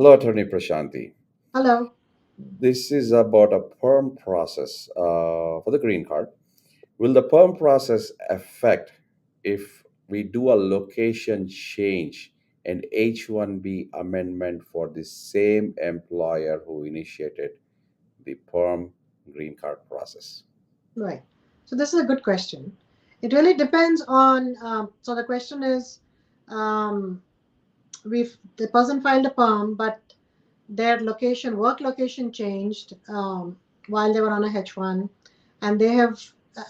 Hello, Attorney Prashanthi. Hello. This is about a PERM process for the green card. Will the PERM process affect if we do a location change and H1B amendment for the same employer who initiated the PERM green card process? Right. So this is a good question. It really depends on. So the question is, um, we've the person filed a perm, but their work location changed while they were on a H1, and they have,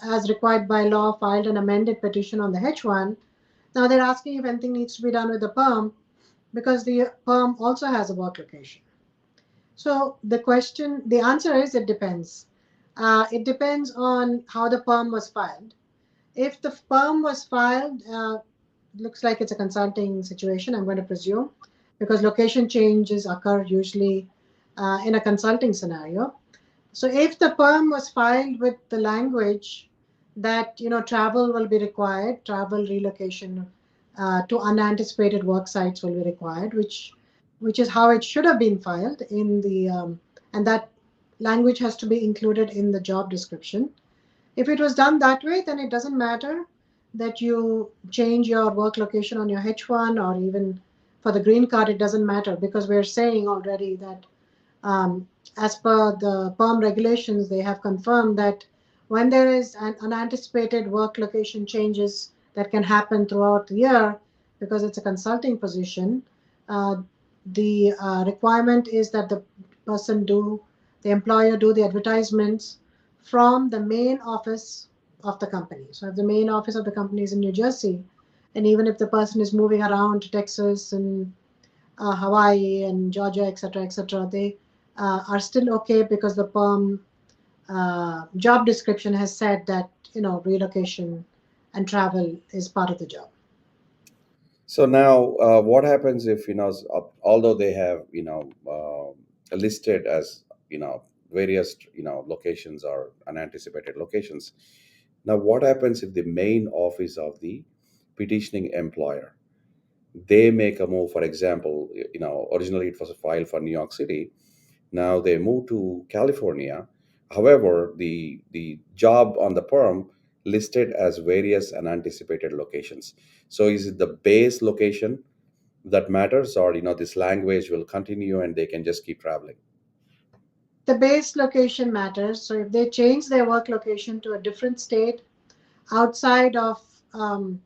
as required by law, filed an amended petition on the H1. Now they're asking if anything needs to be done with the perm because the perm also has a work location. So the answer is it depends. It depends on how the perm was filed. If the perm was filed, looks like it's a consulting situation, I'm going to presume, because location changes occur usually in a consulting scenario. So if the perm was filed with the language that travel will be required, travel relocation to unanticipated work sites will be required, which is how it should have been filed in the and that language has to be included in the job description. If it was done that way, then it doesn't matter that you change your work location on your H1 or even for the green card, it doesn't matter because we're saying already that um, as per the PERM regulations, they have confirmed that when there is an unanticipated work location changes that can happen throughout the year, because it's a consulting position, uh, the requirement is that the employer do the advertisements from the main office of the company. So if the main office of the company is in New Jersey, and even if the person is moving around to Texas and Hawaii and Georgia, etc., they are still okay because the perm job description has said that relocation and travel is part of the job. So now, what happens if although they have listed as various locations or unanticipated locations. Now, what happens if the main office of the petitioning employer they make a move? For example, originally it was a file for New York City. Now they move to California. However, the job on the perm listed as various unanticipated locations. So is it the base location that matters, or this language will continue and they can just keep traveling? The base location matters. So if they change their work location to a different state outside of commutable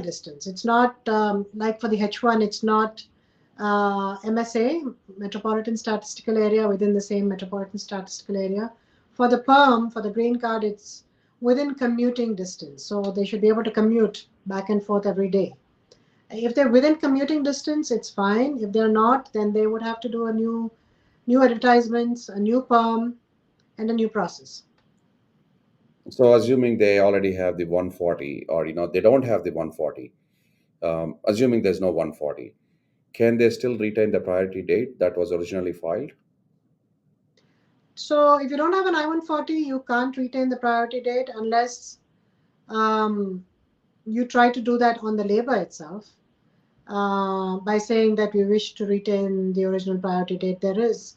distance, it's not like for the H1, it's not MSA, Metropolitan Statistical Area, within the same Metropolitan Statistical Area. For the perm, for the green card, it's within commuting distance. So they should be able to commute back and forth every day. If they're within commuting distance, it's fine. If they're not, then they would have to do a new advertisements, a new perm, and a new process. So assuming they already have the 140, or they don't have the 140, assuming there's no 140, can they still retain the priority date that was originally filed? So if you don't have an I-140, you can't retain the priority date unless um, you try to do that on the labor itself by saying that we wish to retain the original priority date. There is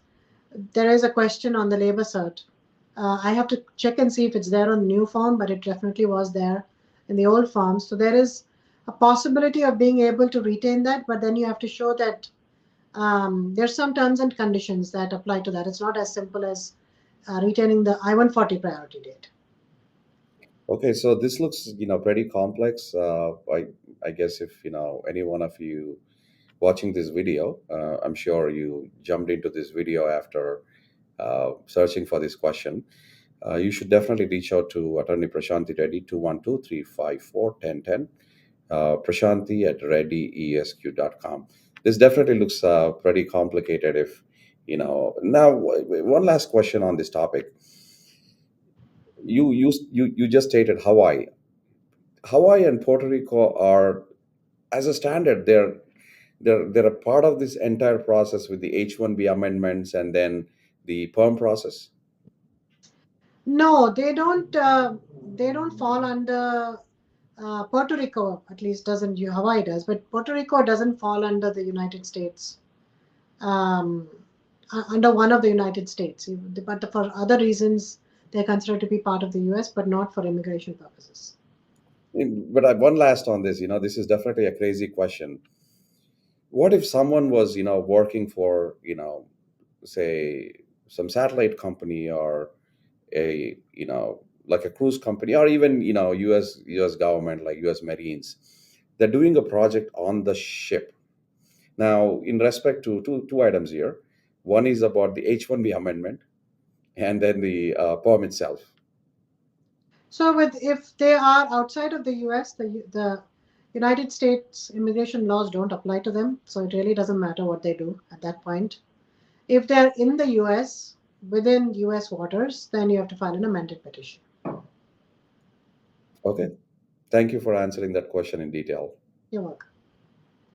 a question on the labor cert. I have to check and see if it's there on the new form, but it definitely was there in the old form. So there is a possibility of being able to retain that, but then you have to show that there's some terms and conditions that apply to that. It's not as simple as retaining the I-140 priority date. Okay, so this looks pretty complex. I guess if any one of you watching this video, I'm sure you jumped into this video after searching for this question. You should definitely reach out to Attorney Prashanthi Reddy, 212-354-1010, Prashanthi at reddyesq.com. This definitely looks pretty complicated. If now, one last question on this topic. You just stated Hawaii and Puerto Rico are, as a standard, they're a part of this entire process with the H1B amendments and then the PERM process. No, they don't. They don't fall under Puerto Rico. At least doesn't. Hawaii does, but Puerto Rico doesn't fall under the United States um, under one of the United States, but for other reasons they're considered to be part of the US, but not for immigration purposes. But one last on this, this is definitely a crazy question. What if someone was, working for, say, some satellite company, or a, like a cruise company, or even, US government, like US Marines. They're doing a project on the ship. Now, in respect to two items here, one is about the H1B amendment, and then the PERM itself. So, with if they are outside of the US, the United States immigration laws don't apply to them, so it really doesn't matter what they do at that point. If they're in the US, within US waters, then you have to file an amended petition. Okay. Thank you for answering that question in detail. You're welcome.